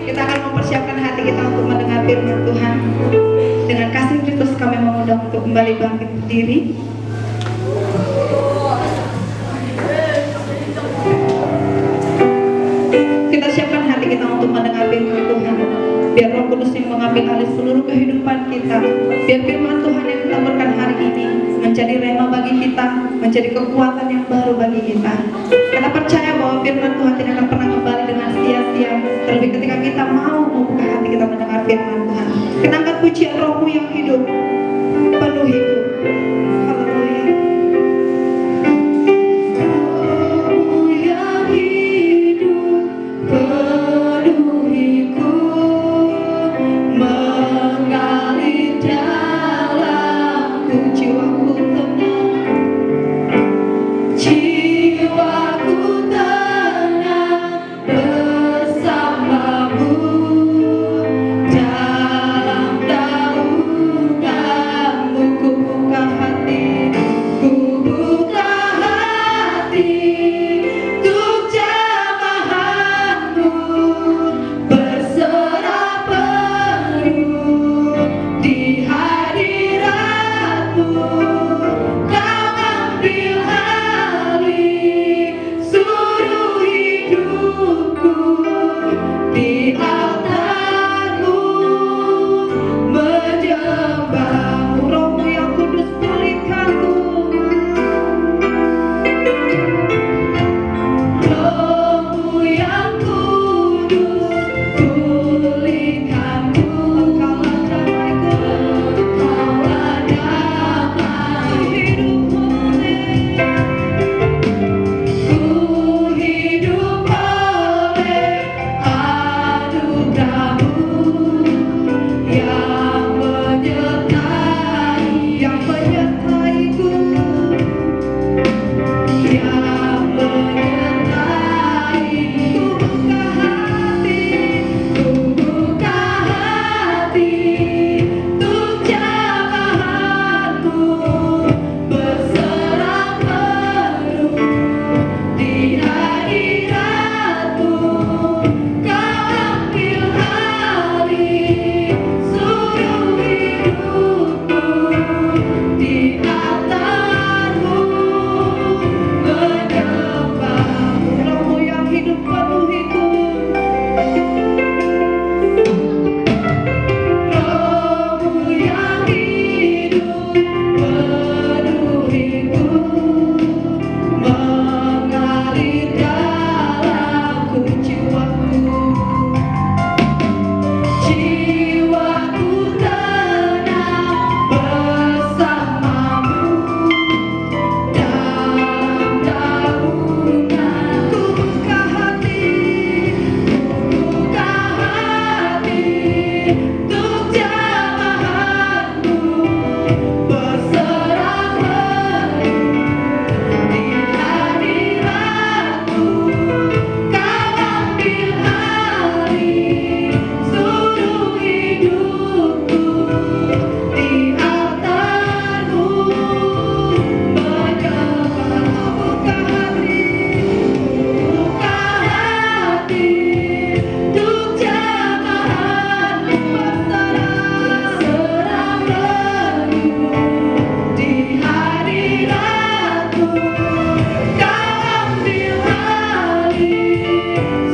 Kita akan mempersiapkan hati kita untuk mendengar firman Tuhan. Dengan kasih Kristus kami mengundang untuk kembali bangkit berdiri. Kita siapkan hati kita untuk mendengar firman Tuhan. Biar Roh Kudus yang mengambil alih seluruh kehidupan kita. Biar firman Tuhan yang ditaburkan hari ini menjadi rema bagi kita, menjadi kekuatan yang baru bagi kita. Kita percaya bahwa firman Tuhan tidak akan pernah kembali dengan sia-sia. Terlebih ketika kita mau membuka hati kita mendengar firman Tuhan. Kita angkat pujian Roh-Mu yang hidup, penuh hidup. Haleluya. Roh-Mu yang hidup, penuhiku, mengalir dalamku, jiwaku tenang, jiwaku tenang bersamamu dalam naunganmu. Ku buka hati untuk jamahanmu, berserah penuh di hadiratmu. Kau ambil alih seluruh hidupku, di altarmu menyembahmu. Roh-Mu yang kudus pulihkanku, Roh-Mu yang kudus pulihkanku. Engkaulah damaiku, Engkaulah damai hidupku. Ku hidup oleh anugerah-Mu yang menyertai, yang menyertaiku, yang menyertai. Ku buka hati untuk jamahanmu, berserah penuh di hadiratmu. Kau ambil alih seluruh hidupku, di altarmu menyembahmu. Roh-Mu yang hidup penuhiku, Roh-Mu yang hidup penuhiku, mengalir dalamku, jiwaku tenang bersamamu dalam naungan. Ku buka hati untuk jamahanmu, berserah penuh di hadiratmu. Kau ambil alih seluruh hidupku, di altarmu menyembahmu. Buka hati untuk jamahanmu, berserah penuh di hadiratmu. Kau ambil alih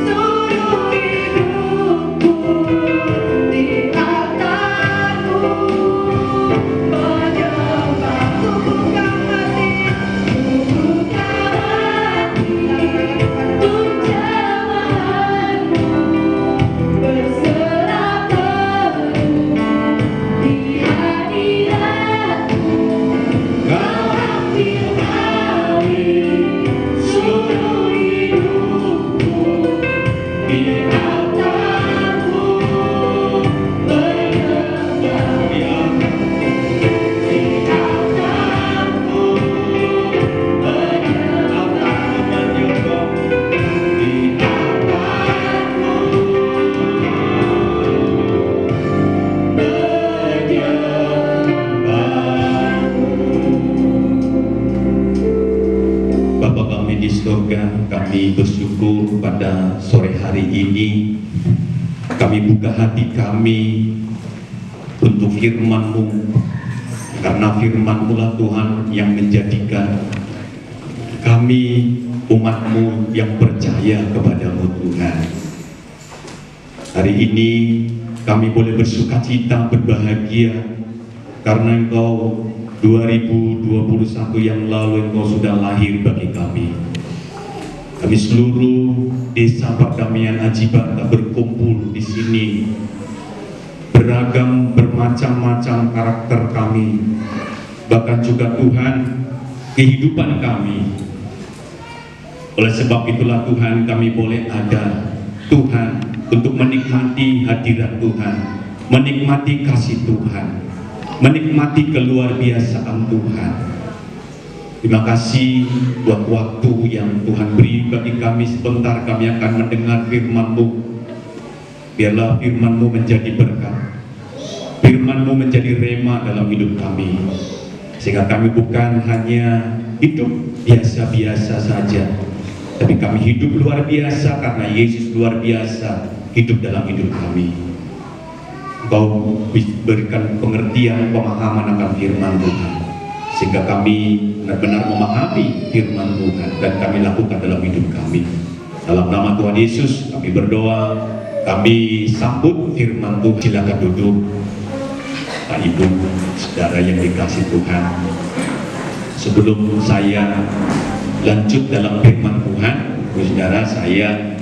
seluruh hidupku, di altarmu menyembahmu. Buka hati untuk jamahanmu, berserah penuh di hadiratmu. Kau ambil alih seluruh hidupku, di altarmu menyembahmu. Di altarmu Bapa kami di surga, kami bersyukur pada sore hari ini Kami buka hati kami untuk firman-Mu, karena firman-Mu lah Tuhan yang menjadikan kami umat-Mu yang percaya kepada-Mu Tuhan. Hari ini kami boleh bersukacita, berbahagia, karena Engkau 2021 yang lalu Engkau sudah lahir bagi kami. Kami seluruh desa Perdamaian Aji Bata berkumpul di sini, beragam bermacam-macam karakter kami, bahkan juga Tuhan kehidupan kami. Oleh sebab itulah Tuhan, kami boleh ada Tuhan untuk menikmati hadirat Tuhan, menikmati kasih Tuhan, menikmati keluar biasaan Tuhan. Terima kasih buat waktu yang Tuhan beri bagi kami. Sebentar kami akan mendengar firman-Mu. Biarlah firman-Mu menjadi berkat, firman-Mu menjadi rema dalam hidup kami, sehingga kami bukan hanya hidup biasa-biasa saja, tapi kami hidup luar biasa karena Yesus luar biasa hidup dalam hidup kami. Engkau berikan pengertian, pemahaman akan firman Tuhan, sehingga kami benar-benar memahami firman Tuhan dan kami lakukan dalam hidup kami. Dalam nama Tuhan Yesus kami berdoa, kami sambut firman Tuhan. Silakan duduk Pak Ibu, saudara yang dikasih Tuhan. Sebelum saya lanjut dalam firman Tuhan, saudara, saya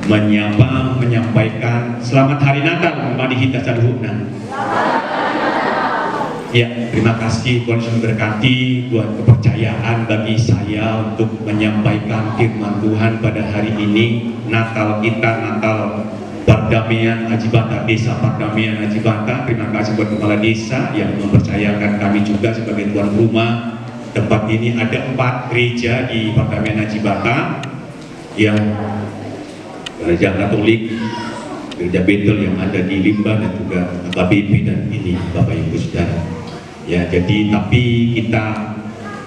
menyampaikan selamat hari Natal. Mari kita saluhna. Ya, terima kasih Tuhan sudah berkati buat kepercayaan bagi saya untuk menyampaikan firman Tuhan pada hari ini. Natal kita, Natal Perdamaian Aji Bata, Desa Perdamaian Aji Bata. Terima kasih buat kepala desa yang mempercayakan kami juga sebagai tuan rumah. Tempat ini ada 4 gereja di Perdamaian Aji Bata, yang gereja Katolik, gereja Betel yang ada di Limba, dan juga KBP dan ini Bapak Ibu Saudara. Ya, jadi tapi kita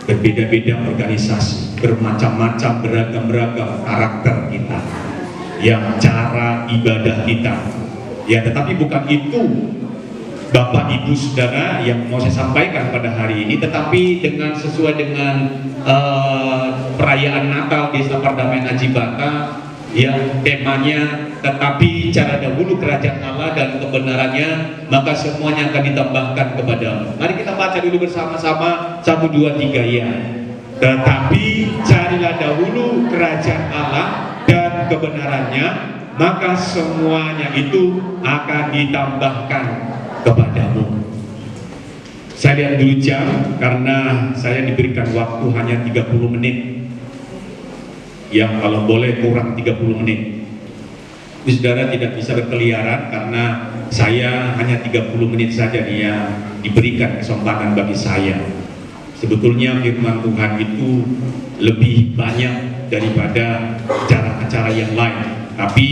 berbeda-beda organisasi, bermacam-macam, beragam-beragam karakter kita, yang cara ibadah kita. Ya, tetapi bukan itu Bapak Ibu Saudara yang mau saya sampaikan pada hari ini, tetapi dengan sesuai dengan perayaan Natal Desa Perdamaian Aji Bata, yang temanya tetapi cara dahulu kerajaan Allah dan kebenarannya, maka semuanya akan ditambahkan kepadamu. Mari kita baca dulu bersama-sama 1, 2, 3 ya. Tetapi carilah dahulu kerajaan Allah dan kebenarannya, maka semuanya itu akan ditambahkan kepadamu. Saya lihat dulu jam, karena saya diberikan waktu hanya 30 menit. Yang kalau boleh kurang 30 menit. Saudara tidak bisa berkeliaran karena saya hanya 30 menit saja yang diberikan kesempatan bagi saya. Sebetulnya firman Tuhan itu lebih banyak daripada acara-acara yang lain. Tapi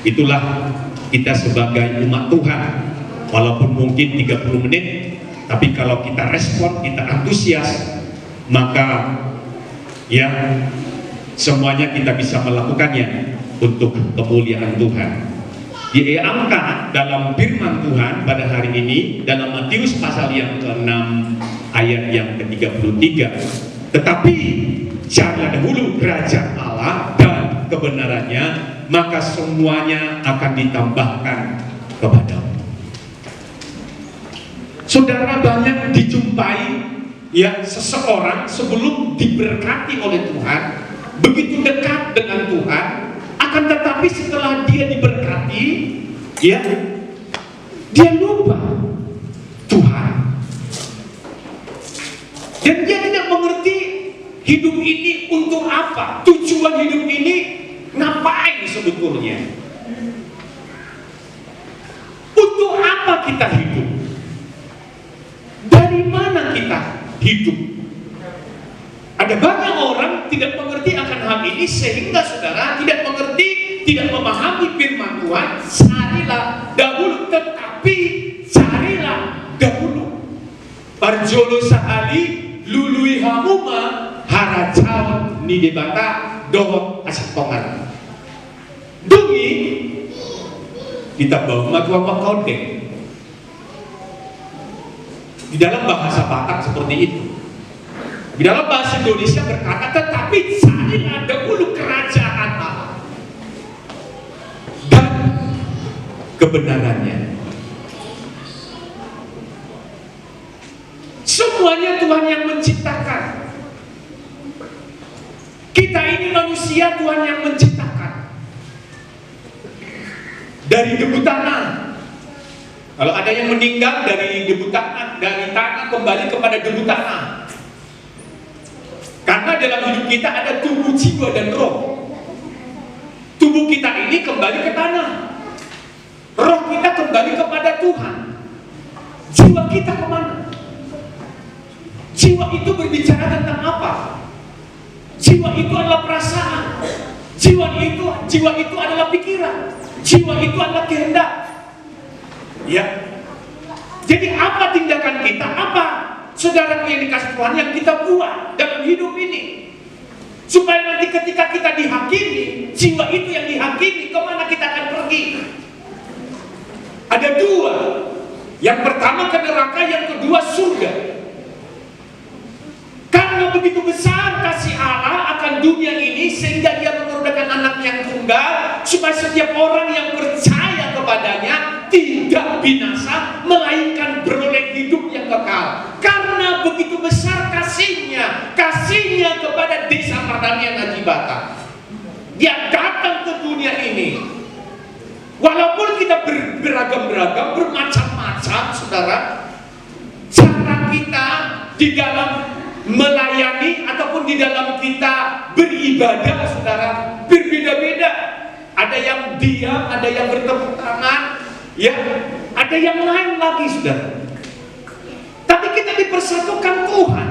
itulah kita sebagai umat Tuhan. Walaupun mungkin 30 menit, tapi kalau kita respon, kita antusias, maka ya semuanya kita bisa melakukannya untuk kemuliaan Tuhan. Diangkat dalam firman Tuhan pada hari ini dalam Matius pasal yang ke-6 ayat yang ke-33. Tetapi carilah dahulu kerajaan Allah dan kebenarannya, maka semuanya akan ditambahkan kepadamu. Saudara, banyak dijumpai ya seseorang sebelum diberkati oleh Tuhan begitu dekat dengan Tuhan, akan tetapi setelah dia diberkati ya dia lupa Tuhan, dan dia tidak mengerti hidup ini untuk apa, tujuan hidup ini ngapain sebetulnya, untuk apa kita hidup, dari mana kita hidup. Ada banyak orang tidak mengerti akan hal ini, sehingga saudara tidak mengerti, tidak memahami firman Tuhan. Carilah dahulu, tetapi carilah dahulu. Parjolo sahali lului hamuma harajal ni debata dohot asetongan. Dungi kita bawa tuang kodek. Di dalam bahasa Batak seperti itu. Di dalam bahasa Indonesia berkata, tetapi saling ada ulu kerajaan Allah dan kebenarannya. Semuanya Tuhan yang menciptakan. Kita ini manusia, Tuhan yang menciptakan. Dari debu tanah. Kalau ada yang meninggal dari debu tanah, dari tanah kembali kepada debu tanah. Karena dalam hidup kita ada tubuh, jiwa, dan roh. Tubuh kita ini kembali ke tanah. Roh kita kembali kepada Tuhan. Jiwa kita kemana? Jiwa itu berbicara tentang apa? Jiwa itu adalah perasaan. Jiwa itu adalah pikiran. Jiwa itu adalah kehendak. Ya. Jadi apa tindakan kita? Apa saudara yang dikasih Tuhan yang kita buat dalam hidup ini? Supaya nanti ketika kita dihakimi, jiwa itu yang dihakimi, kemana kita akan pergi? Ada dua. Yang pertama ke neraka, yang kedua surga. Karena begitu besar kasih Allah akan dunia ini, sehingga dia menurunkan anaknya yang tunggal, supaya setiap orang yang percaya kepadanya tidak binasa, melainkan beroleh hidup yang kekal. Karena begitu besar kasihnya kepada desa perdamaian Haji Batak. Dia datang ke dunia ini. Walaupun kita beragam-beragam, bermacam-macam, saudara, cara kita di dalam melayani ataupun di dalam kita beribadah, saudara, berbeda-beda. Ada yang diam, ada yang bertepuk tangan, ya, ada yang lain lagi, saudara. Tapi kita dipersatukan Tuhan.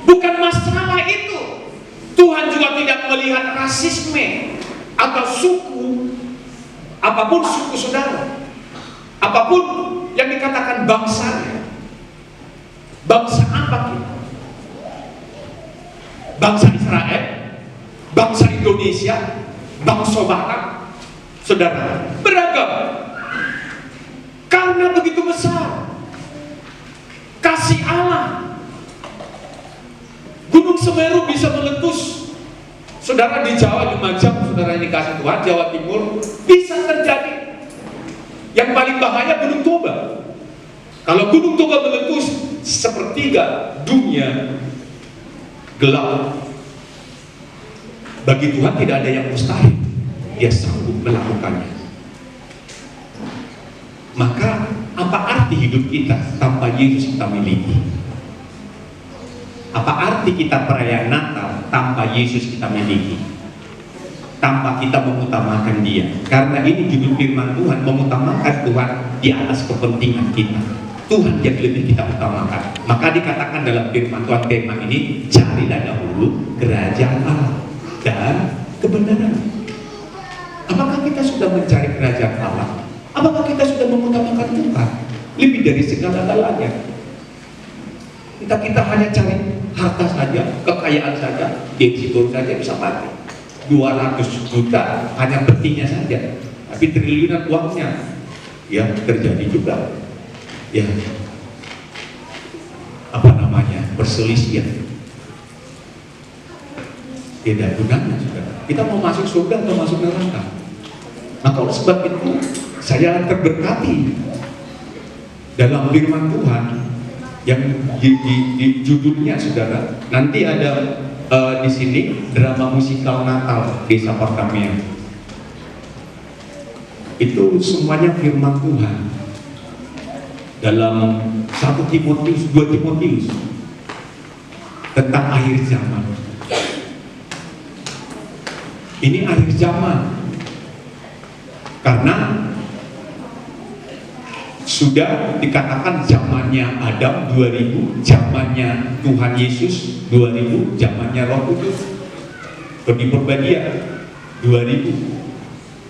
Bukan masalah itu. Tuhan juga tidak melihat rasisme atau suku, apapun suku saudara, apapun yang dikatakan bangsanya. Bangsa apa kita? Bangsa Israel, bangsa Indonesia, bangsa Batak, saudara, beragam. Karena begitu besar kasih Allah. Gunung Semeru bisa meletus, saudara, di Jawa, di Lumajang, saudara yang dikasih Tuhan, Jawa Timur, bisa terjadi. Yang paling bahaya Gunung Toba. Kalau Gunung Toba meletus, sepertiga dunia gelap. Bagi Tuhan tidak ada yang mustahil. Dia sanggup melakukannya. Maka apa arti hidup kita tanpa Yesus kita miliki? Apa arti kita perayaan Natal tanpa Yesus kita miliki? Tanpa kita mengutamakan Dia. Karena ini judul firman Tuhan, mengutamakan Tuhan di atas kepentingan kita. Tuhan yang lebih kita utamakan. Maka dikatakan dalam firman Tuhan tema ini, carilah dahulu kerajaan Allah dan kebenaran. Apakah kita sudah mencari kerajaan Allah? Apakah kita sudah mengutamakan Tuhan lebih dari segala-galanya? Kita hanya cari harta saja, kekayaan saja, gengsi saja bisa mati. 200 juta hanya petinya saja, tapi triliunan uangnya, ya terjadi juga. Ya, apa namanya, perselisihan. Tidak gunanya, saudara. Kita mau masuk surga atau masuk neraka? Maka oleh sebab itu saya terberkati dalam firman Tuhan yang di judulnya, saudara. Nanti ada di sini drama musikal Natal Desa Perdamaian. Itu semuanya firman Tuhan. Dalam 1 Timotius, 2 Timotius tentang akhir zaman. Ini akhir zaman. Karena sudah dikatakan zamannya Adam 2000, zamannya Tuhan Yesus 2000, zamannya Roh Kudus diperbagia 2000,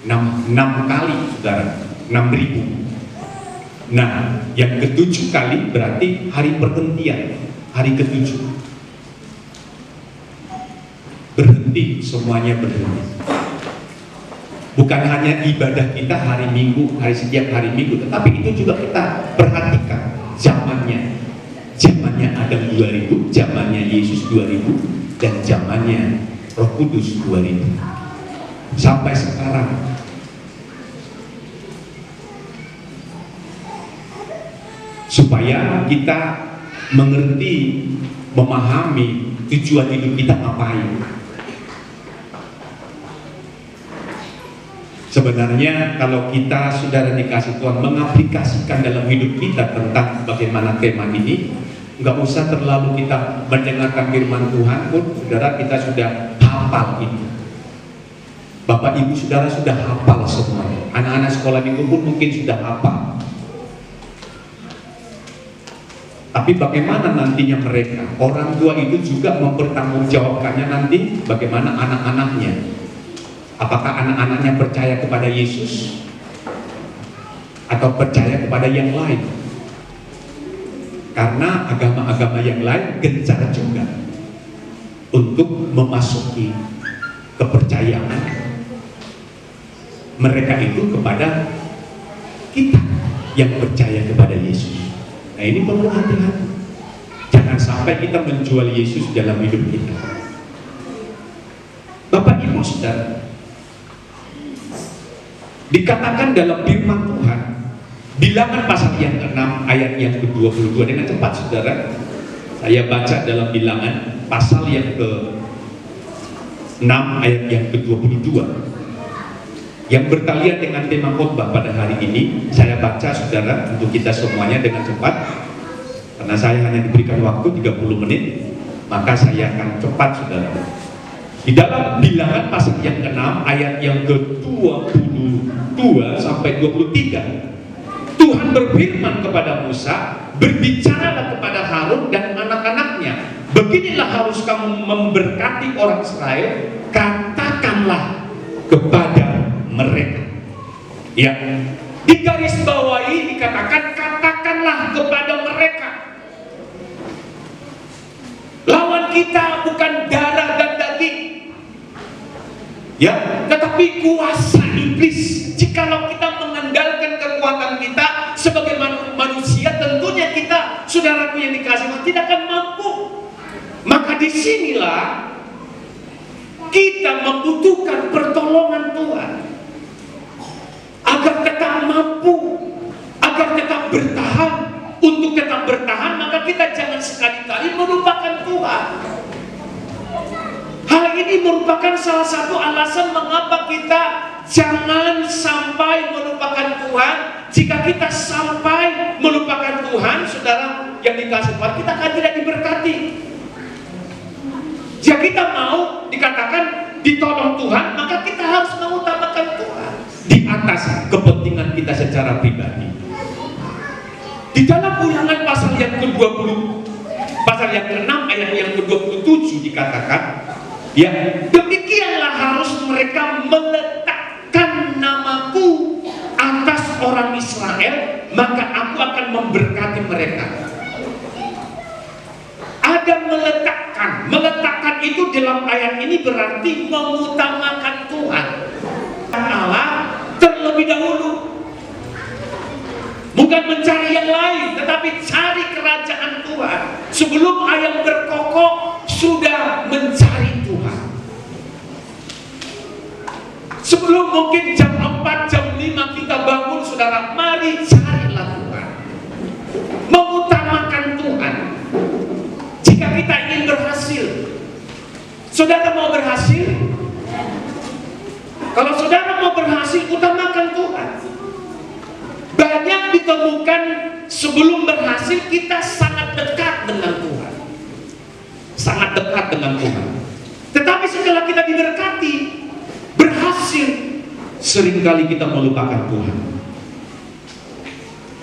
6 kali, saudara, 6000. Nah, yang ke-7 kali berarti hari perhentian, hari ke-7. Berhenti, semuanya berhenti. Bukan hanya ibadah kita hari Minggu, setiap hari Minggu, tetapi itu juga kita perhatikan zamannya. Zamannya Adam 2000, zamannya Yesus 2000, dan zamannya Roh Kudus 2000. Sampai sekarang. Supaya kita mengerti, memahami tujuan hidup kita ngapain. Sebenarnya kalau kita saudara dikasih Tuhan mengaplikasikan dalam hidup kita tentang bagaimana tema ini, nggak usah terlalu kita mendengarkan firman Tuhan pun, saudara kita sudah hafal itu. Bapak Ibu saudara sudah hafal semua. Anak-anak sekolah minggu pun mungkin sudah hafal. Tapi bagaimana nantinya mereka? Orang tua itu juga mempertanggungjawabkannya nanti bagaimana anak-anaknya. Apakah anak-anaknya percaya kepada Yesus atau percaya kepada yang lain? Karena agama-agama yang lain gencar juga untuk memasuki kepercayaan mereka itu kepada kita yang percaya kepada Yesus. Nah ini perlu hati-hati. Jangan sampai kita menjual Yesus dalam hidup kita. Bapak Ibu saudara, dikatakan dalam firman Tuhan, Bilangan pasal yang ke-6 ayat yang ke-22, dengan cepat saudara. Saya baca dalam Bilangan pasal yang ke-6 ayat yang ke-22 yang bertalian dengan tema khotbah pada hari ini. Saya baca saudara untuk kita semuanya dengan cepat, karena saya hanya diberikan waktu 30 menit, maka saya akan cepat saudara. Di dalam Bilangan pasal yang ke-6 ayat yang ke-22 sampai 23, Tuhan berfirman kepada Musa, berbicaralah kepada Harun dan anak-anaknya, beginilah harus kamu memberkati orang Israel, katakanlah kepada mereka. Ya, di garis bawahi dikatakan katakanlah kepada mereka. Lawan kita bukan darah dan daging, ya, tetapi kuasa iblis. Jikalau kita mengandalkan kekuatan kita sebagai manusia, tentunya kita, saudaraku yang dikasih Allah, tidak akan mampu. Maka disinilah kita membutuhkan pertolongan Tuhan agar tetap mampu, agar tetap bertahan. Untuk tetap bertahan, maka kita jangan sekali-kali melupakan Tuhan. Hal ini merupakan salah satu alasan mengapa kita jangan sampai melupakan Tuhan. Jika kita sampai melupakan Tuhan, saudara yang dikasih Tuhan, kita akan tidak diberkati. Jika kita mau dikatakan ditolong Tuhan, maka kita harus mengutamakan Tuhan di atas kepentingan kita secara pribadi. Di dalam Ulangan pasal yang ke-20, pasal yang ke-6 ayat yang ke-27 dikatakan, ya, demikianlah harus mereka meletakkan namaku atas orang Israel, maka aku akan memberkati mereka. Ada meletakkan itu dalam ayat ini berarti mengutamakan Tuhan Allah terlebih dahulu. Bukan mencari yang lain, tetapi cari kerajaan Tuhan. Sebelum ayam berkokok, sudah mencari Tuhan. Sebelum mungkin jam 4, jam 5 kita bangun, saudara, mari carilah Tuhan. Mengutamakan Tuhan. Jika kita ingin berhasil, saudara mau berhasil? Kalau saudara mau berhasil, utamakan Tuhan. Banyak ditemukan sebelum berhasil kita sangat dekat dengan Tuhan, sangat dekat dengan Tuhan. Tetapi setelah kita diberkati, berhasil, seringkali kita melupakan Tuhan.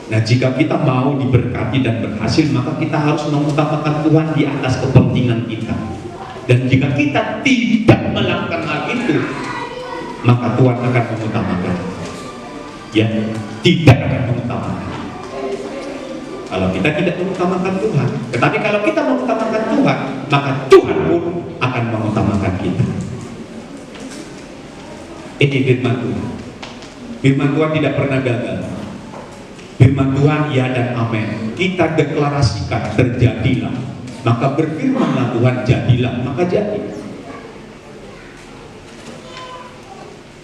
Nah, jika kita mau diberkati dan berhasil, maka kita harus mengutamakan Tuhan di atas kepentingan kita. Dan jika kita tidak melakukan hal itu, maka Tuhan akan mengutamakan. Ya, tidak akan mengutamakan. Kalau kita tidak mengutamakan Tuhan, tetapi kalau kita mengutamakan Tuhan, maka Tuhan pun akan mengutamakan kita. Ini firman Tuhan. Firman Tuhan tidak pernah gagal. Firman Tuhan ya dan amin. Kita deklarasikan terjadilah. Maka berfirmanlah Tuhan jadilah, maka jadi.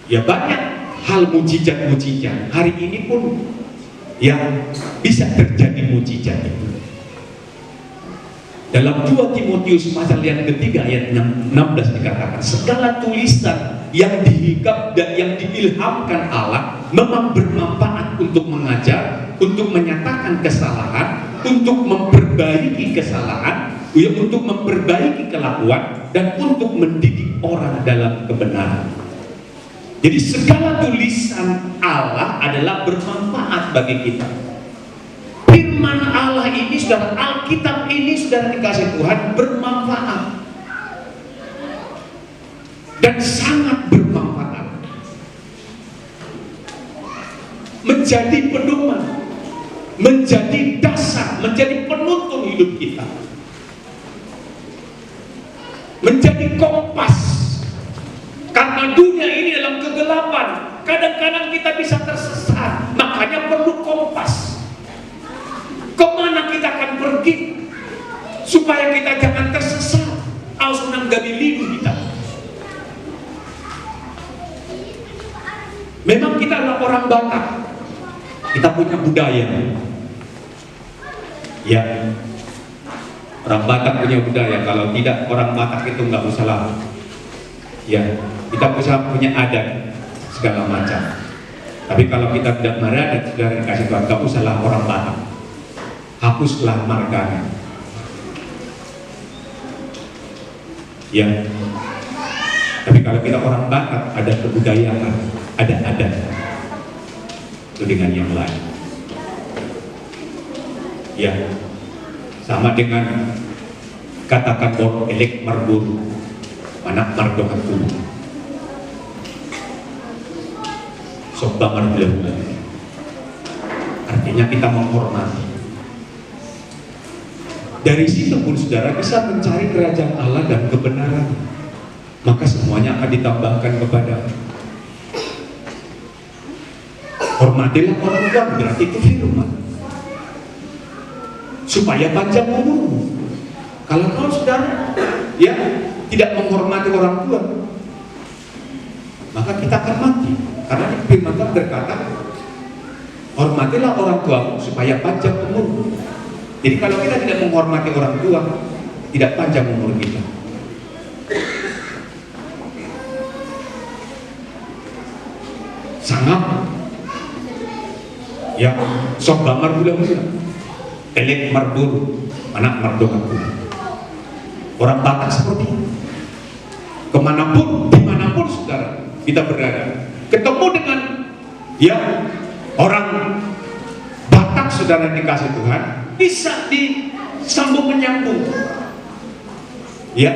Ya banyak hal mujizat-mujizat. Hari ini pun yang bisa terjadi mujizat itu. Dalam 2 Timotius pasal yang ketiga ayat 16 dikatakan, segala tulisan yang dihikap dan yang diilhamkan Allah memang bermanfaat untuk mengajar, untuk menyatakan kesalahan, untuk memperbaiki kesalahan, untuk memperbaiki kelakuan, dan untuk mendidik orang dalam kebenaran. Jadi segala tulisan Allah adalah bermanfaat bagi kita. Firman Allah ini, saudara, Alkitab ini, saudara dikasih Tuhan, bermanfaat dan sangat bermanfaat, menjadi pedoman, menjadi dasar, menjadi penuntun hidup kita, menjadi kompas. Karena dunia ini dalam kegelapan, kadang-kadang kita bisa tersesat, makanya perlu kompas. Kemana kita akan pergi supaya kita jangan tersesat? Aus nang gabi lidu kita. Memang kita adalah orang Batak, kita punya budaya. Ya, orang Batak punya budaya. Kalau tidak, orang Batak itu nggak usah lah. Ya, kita bisa punya adat segala macam. Tapi kalau kita tidak beradat, sudah dikasih Tuhan, nggak usahlah orang Batak. Hapuslah marganya. Ya. Tapi kalau kita orang Batak, ada kebudayaan, ada adat. Itu dengan yang lain. Ya. Sama dengan katakan bor elek marburu, anak mardongan tubuh. Sobba marbula. Artinya kita menghormati. Dari situ pun saudara bisa mencari kerajaan Allah dan kebenaran, maka semuanya akan ditambahkan kepada. Hormatilah orang tua, berarti itu firman, supaya panjang umur. Kalau saudara ya tidak menghormati orang tua, maka kita akan mati. Karena firman Tuhan berkata, hormatilah orang tua supaya panjang umur. Jadi kalau kita tidak menghormati orang tua, tidak panjang umur kita. Sangat ya, sok bamar bulan-bulan, elek marbur, anak mardonganku. Orang Batak seperti itu. Kemanapun, dimanapun saudara kita berada, ketemu dengan ya orang Batak, saudara dikasih Tuhan, bisa disambung menyambung. Ya.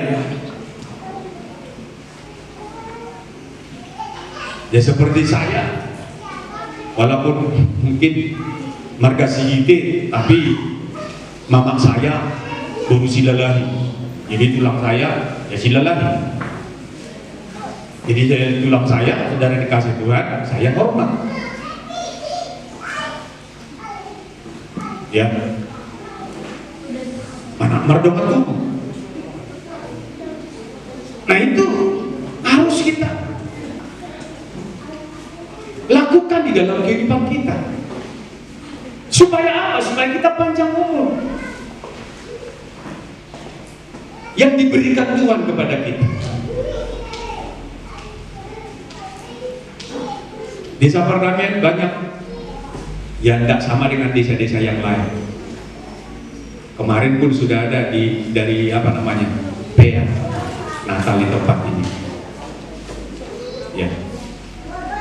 Ya seperti saya, walaupun mungkin marga Siyite, tapi mama saya guru silalahi. Jadi tulang saya ya silalahi. Jadi tulang saya, saudara dikasih Tuhan, saya hormat. Ya. Mana mardongan tubuh. Nah itu harus kita lakukan di dalam kehidupan kita. Supaya apa? Supaya kita panjang umur. Yang diberikan Tuhan kepada kita. Desa perdamaian banyak yang tidak sama dengan desa-desa yang lain. Kemarin pun sudah ada dari apa namanya PA Natal di tempat ini. Ya,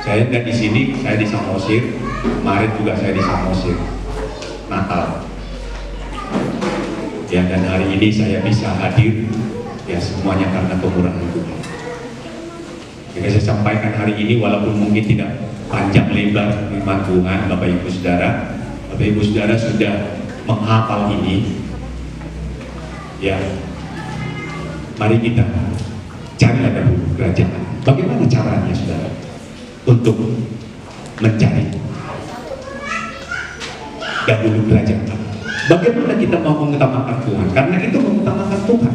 saya tidak di sini, saya di Samosir. Kemarin juga saya di Samosir Natal. Ya, dan hari ini saya bisa hadir. Ya, semuanya karena kemurahan Tuhan. Jadi saya sampaikan hari ini, walaupun mungkin tidak panjang lebar firman Tuhan, Bapak Ibu Saudara. Bapak Ibu Saudara sudah menghafal ini. Ya, mari kita cari dahulu kerajaan. Bagaimana caranya, saudara? untuk mencari dahulu kerajaan Allah. Bagaimana kita mau mengutamakan Tuhan? Karena itu mengutamakan Tuhan.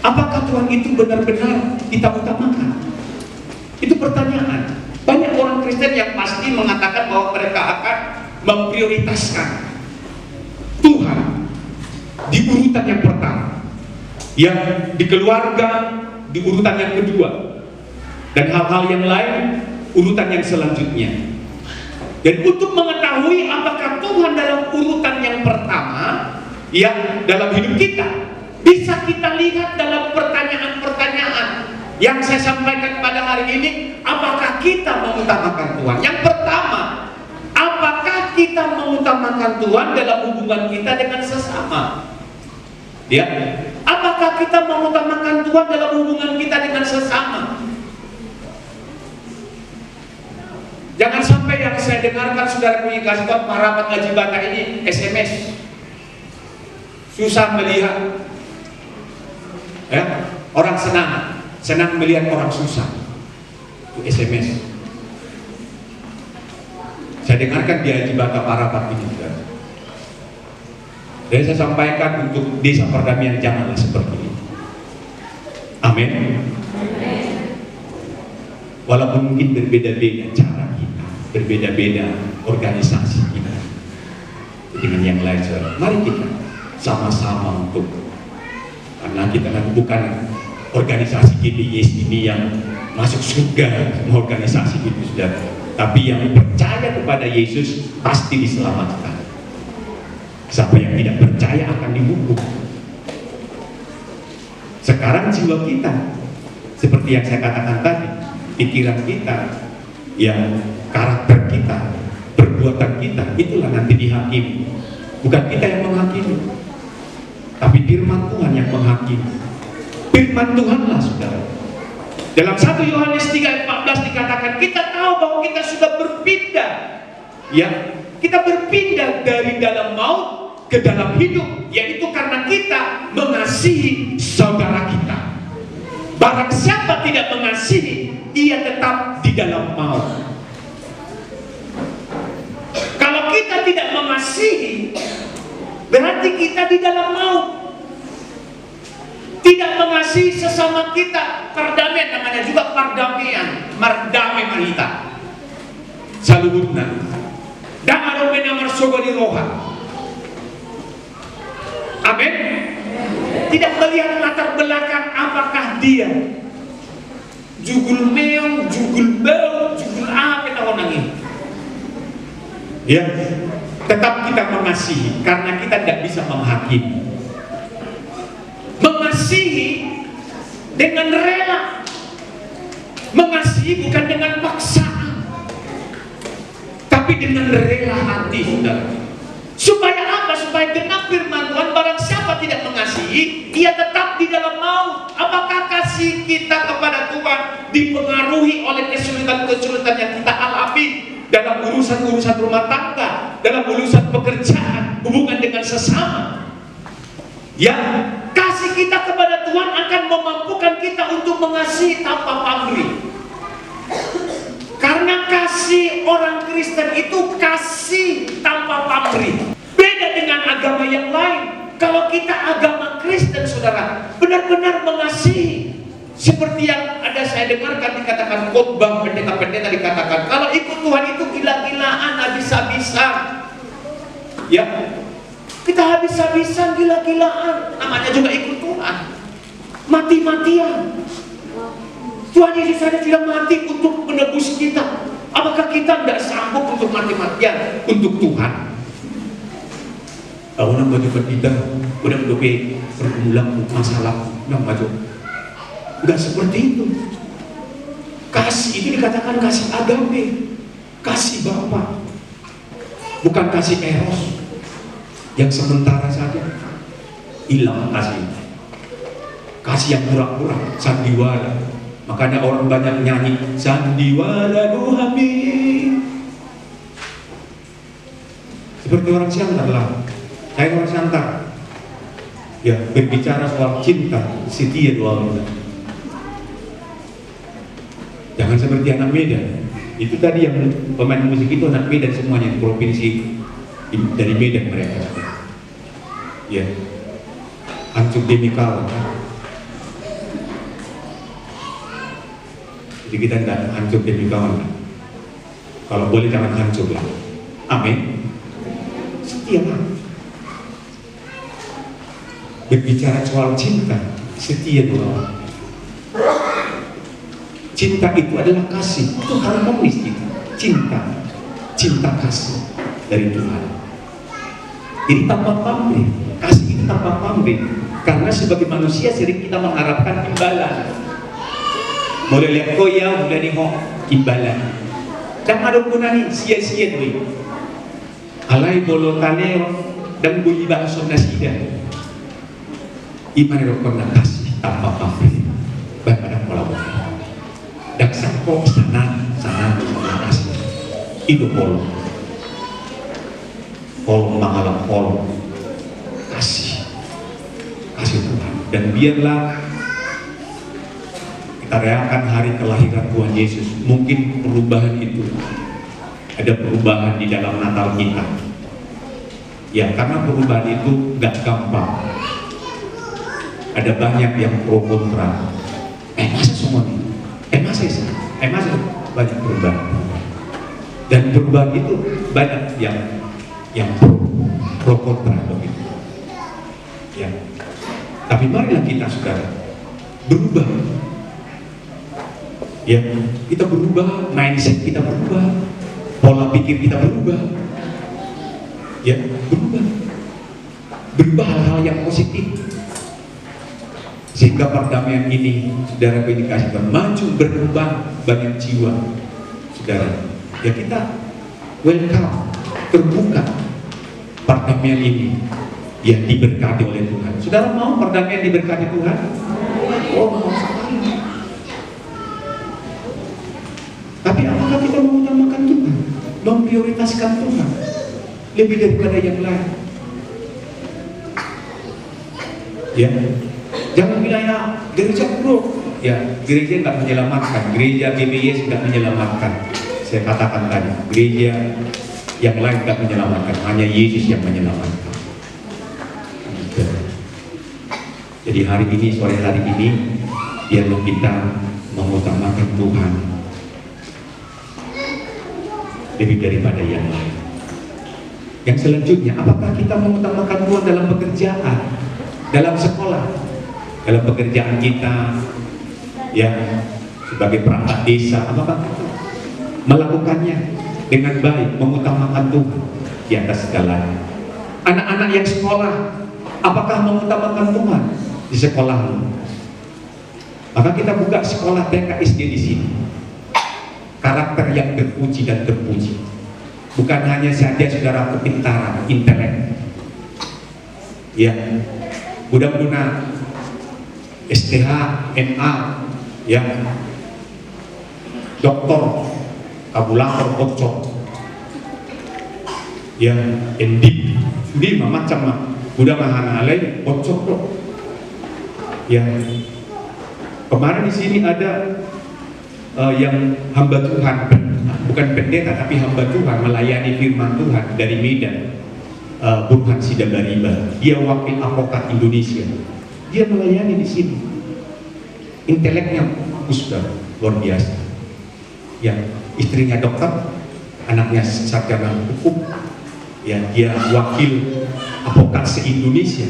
Apakah Tuhan itu benar-benar kita utamakan? Itu pertanyaan. Banyak orang Kristen yang pasti mengatakan bahwa mereka akan memprioritaskan Tuhan di urutan yang pertama, yang di keluarga di urutan yang kedua, dan hal-hal yang lain urutan yang selanjutnya. Dan untuk mengetahui apakah Tuhan dalam urutan yang pertama yang dalam hidup kita, bisa kita lihat dalam pertanyaan-pertanyaan yang saya sampaikan pada hari ini. Apakah kita mengutamakan Tuhan? Yang pertama, apakah kita mengutamakan Tuhan dalam hubungan kita dengan sesama? Ya, apakah kita mengutamakan Tuhan dalam hubungan kita dengan sesama? Jangan sampai yang saya dengarkan saudara komunikasi Pak rapat ngaji bata ini SMS, susah melihat, ya, orang senang melihat orang susah, itu SMS. Saya dengarkan di ngaji bata rapat ini juga. Dan saya sampaikan untuk desa perdamaian, janganlah seperti ini. Amin. Walaupun mungkin berbeda-beda cara kita, berbeda-beda organisasi kita dengan yang lain, mari kita sama-sama untuk, karena kita kan bukan organisasi GBYS ini yang masuk surga, semua organisasi itu sudah, tapi yang percaya kepada Yesus pasti diselamatkan. Siapa yang tidak percaya akan dihukum. Sekarang jiwa kita, seperti yang saya katakan tadi, pikiran kita, yang karakter kita, perbuatan kita, itulah nanti dihakimi. Bukan kita yang menghakimi, tapi firman Tuhan yang menghakimi. Firman Tuhanlah saudara. Dalam 1 Yohanes 3:14 dikatakan, kita tahu bahwa kita sudah berpindah, ya, kita berpindah dari dalam maut ke dalam hidup, yaitu karena kita mengasihi saudara kita. Barang siapa tidak mengasihi, ia tetap di dalam maut. Kalau kita tidak mengasihi, berarti kita di dalam maut. Tidak mengasihi sesama kita, perdamaian, namanya juga perdamaian, mardame marita. Saluhutna. Dan aromena marsogoni roha. Amin. Tidak melihat latar belakang apakah dia jugul meong, jugul bau, jugul apa tahun ini. Ya, tetap kita mengasihi karena kita tidak bisa menghakimi. Mengasihi dengan rela, mengasihi bukan dengan paksaan, tapi dengan rela hati, saudara. Supaya apa? Supaya dengan firman Tuhan, barang siapa tidak mengasihi, ia tetap di dalam maut. Apakah kasih kita kepada Tuhan dipengaruhi oleh kesulitan-kesulitan yang kita alami dalam urusan-urusan rumah tangga, dalam urusan pekerjaan, hubungan dengan sesama? Ya, kasih kita kepada Tuhan akan memampukan kita untuk mengasihi tanpa pamrih. Karena kasih orang Kristen itu kasih tanpa pamrih. Beda dengan agama yang lain. Kalau kita agama Kristen, saudara, benar-benar mengasihi. Seperti yang ada saya dengarkan dikatakan khotbah pendeta-pendeta dikatakan, kalau ikut Tuhan itu gila-gilaan, habis-habisan. Ya, kita habis-habisan, gila-gilaan. Namanya juga ikut Tuhan. Mati-matian. Tuhan Yesus saja tidak mati untuk menebus kita. Apakah kita tidak sanggup untuk mati-matian untuk Tuhan? Tahu nak baju kita, udah berdoa pergumulan masalah, nak baju. Enggak seperti itu. Kasih itu dikatakan kasih agape, kasih Bapa, bukan kasih eros yang sementara saja. Hilang kasih. Kasih yang pura-pura, sandiwara. Makanya orang banyak nyanyi sandiwara duhami. Seperti orang Siantar lah. Saya orang Siantar. Ya, berbicara soal cinta, setia dua orang. Jangan seperti anak Medan. Itu tadi yang pemain musik itu anak Medan semuanya, di provinsi dari Medan mereka. Ya, hancur demi kawan. Jadi kita tidak hancur demi kawan. Kalau boleh jangan hancur lah. Amin. Setia. Berbicara soal cinta, setia dua. Cinta itu adalah kasih, itu harmonis itu. Cinta kasih dari Tuhan. Jadi tanpa pamrih, kasih itu tanpa pamrih. Karena sebagai manusia sering kita mengharapkan imbalan. Boleh lihat koya, boleh nih imbalan. Dan ada gunanya sia-sia duit. Alai bolotane dan bunyi bahasa nasida. Iman rokon kasih tanpa pamrih. Bapak kolaborasi. Dan sangko sana kasih. Itu polo mengalah polo kasih Tuhan. Dan biarlah kita rayakan hari kelahiran Tuhan Yesus. Mungkin perubahan itu ada perubahan di dalam Natal kita. Ya, karena perubahan itu gak gampang. Ada banyak yang pro kontra. Masa semua nih? Masa banyak perubahan. Dan perubahan itu banyak yang pro kontra begitu. Ya. Tapi marilah kita saudara berubah. Ya, kita berubah, mindset kita berubah, pola pikir kita berubah. Ya, berubah hal-hal yang positif. Sehingga perdamaian ini, saudara dikasihkan maju berkembang banyak jiwa, saudara. Ya kita welcome, terbuka perdamaian ini yang diberkati oleh Tuhan. Saudara mau perdamaian diberkati Tuhan? Oh, mau sekali. Tapi apakah kita mengutamakan Tuhan, memprioritaskan Tuhan lebih daripada yang lain? Ya. Jangan bilang ya gereja buruk, ya gereja nggak menyelamatkan, gereja GBS nggak menyelamatkan. Saya katakan tadi, gereja yang lain nggak menyelamatkan, hanya Yesus yang menyelamatkan. Jadi hari ini, sore hari ini, biarlah kita mengutamakan Tuhan lebih daripada yang lain. Yang selanjutnya, apakah kita mengutamakan Tuhan dalam pekerjaan, dalam sekolah? Dalam pekerjaan kita, ya sebagai perangkat desa, apakah kita melakukannya dengan baik, mengutamakan Tuhan di atas segalanya? Anak-anak yang sekolah, apakah mengutamakan Tuhan di sekolahmu? Maka kita buka sekolah TK SD di sini. Karakter yang terpuji dan terpuji, bukan hanya saja saudara kepintaran, intelek. Ya, mudah-mudahan STH, MA, ya, doktor, kabulator, bocor, ya, endik, di macam udah mahana alai, bocor kok, ya. Kemarin di sini ada yang hamba Tuhan, bukan pendeta tapi hamba Tuhan melayani firman Tuhan dari Medan, Burhan Sidabariba. Dia wakil advokat Indonesia. Dia melayani di sini. Inteleknya bagus, luar biasa. Ya, istrinya dokter, anaknya sarjana hukum. Ya, dia wakil advokat se-Indonesia.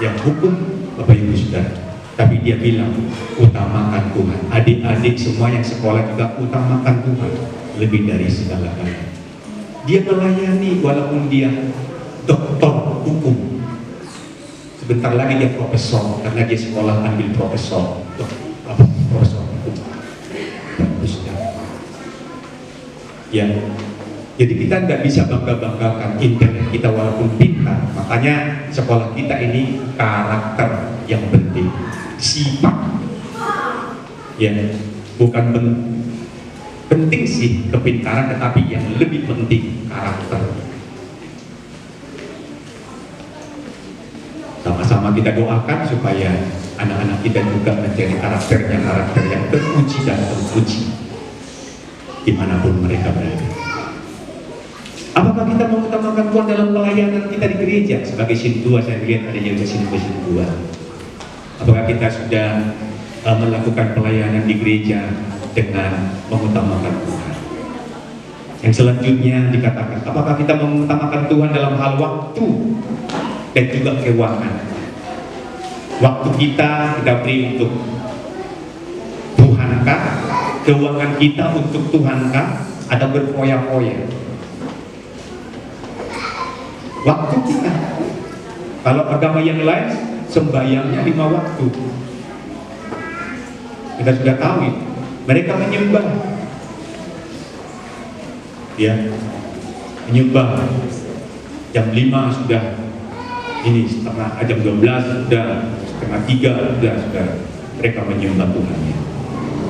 Yang hukum, Bapak Ibu Saudara. Tapi dia bilang, utamakan Tuhan. Adik-adik semua yang sekolah juga utamakan Tuhan lebih dari segala-galanya. Dia melayani walaupun dia doktor hukum. Sebentar lagi dia profesor, karena dia sekolah ambil profesor. Profesor hukum. Ya, jadi kita nggak bisa bangga-banggakan intelek kita walaupun pintar. Makanya sekolah kita ini karakter yang penting, sifat. Ya, bukan penting sih kepintaran, tetapi yang lebih penting karakter. Sama-sama kita doakan supaya anak-anak kita juga mencari karakter yang terpuji dan terpuji. dimanapun mereka berada. Apakah kita mengutamakan Tuhan dalam pelayanan kita di gereja? Sebagai Sintua, saya lihat ada yang Sintua. Apakah kita sudah melakukan pelayanan di gereja dengan mengutamakan Tuhan? Yang selanjutnya dikatakan, apakah kita mengutamakan Tuhan dalam hal waktu dan juga keuangan? Waktu kita beri untuk Tuhankah? Keuangan kita untuk Tuhankah? Atau berfoya-foya? Waktu kita. Kalau agama yang lain sembahyangnya 5 waktu. Kita sudah tahu itu. Mereka menyembah, ya, menyembah. Jam 5 sudah ini setengah, jam 12 sudah setengah 3 sudah mereka menyembah Tuhan.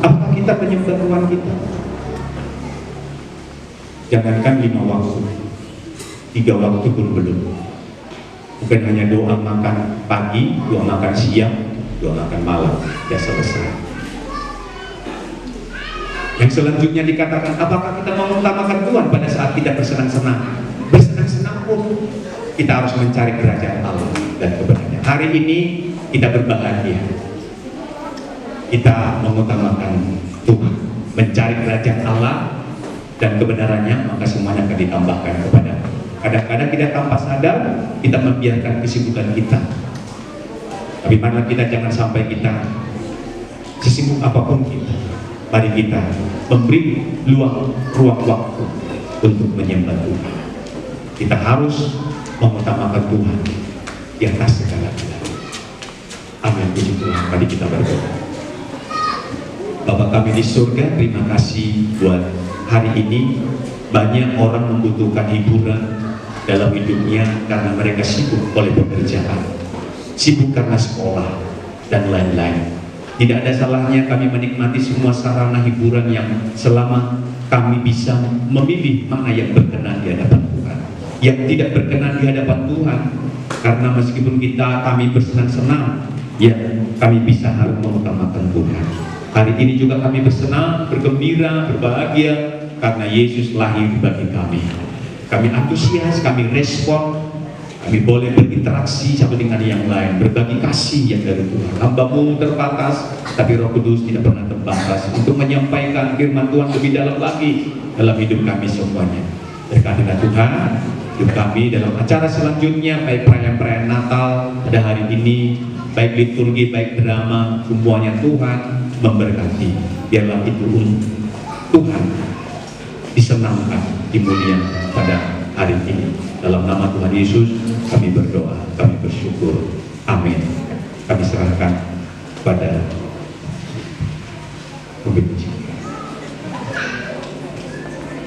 Apakah kita menyembah Tuhan kita? Jangankan 5 waktu, 3 waktu pun belum. Bukan hanya doa makan pagi, doa makan siang, doa makan malam, ya selesai. Yang selanjutnya dikatakan, apakah kita mengutamakan Tuhan pada saat kita bersenang-senang? Bersenang-senang pun kita harus mencari kerajaan Allah dan kebenarannya. Hari ini kita berbahagia, kita mengutamakan Tuhan, mencari kerajaan Allah dan kebenarannya, maka semuanya akan ditambahkan kepada. Kadang-kadang kita tanpa sadar kita membiarkan kesibukan kita. Tapi mana kita jangan sampai kita sesibuk apapun kita, mari kita memberi ruang waktu untuk menyembah Tuhan. Kita harus mengutamakan Tuhan di atas segala-galanya. Amin. Puji Tuhan. Mari kita berdoa. Bapa kami di surga, terima kasih buat hari ini. Banyak orang membutuhkan hiburan dalam hidupnya karena mereka sibuk oleh pekerjaan, sibuk karena sekolah dan lain-lain. Tidak ada salahnya kami menikmati semua sarana hiburan yang selama kami bisa memilih mana yang berkenan di hadapan Tuhan, yang tidak berkenan di hadapan Tuhan. Karena meskipun kami bersenang-senang, ya kami bisa harus mengutamakan Tuhan. Hari ini juga kami bersenang, bergembira, berbahagia karena Yesus lahir bagi kami. Kami antusias, kami respon, kami boleh berinteraksi satu dengan yang lain, berbagi kasih yang dari Tuhan. Hamba-Mu terbatas, tapi Roh Kudus tidak pernah terbatas untuk menyampaikan firman Tuhan lebih dalam lagi dalam hidup kami semuanya. Berkatilah Tuhan hidup kami dalam acara selanjutnya, baik perayaan-perayaan Natal pada hari ini, baik liturgi, baik drama, semuanya Tuhan memberkati. Biarlah itu Tuhan disenangkan, dimuliakan pada hari ini. Dalam nama Tuhan Yesus kami berdoa, kami bersyukur. Amin. Kami serahkan pada pemimpin.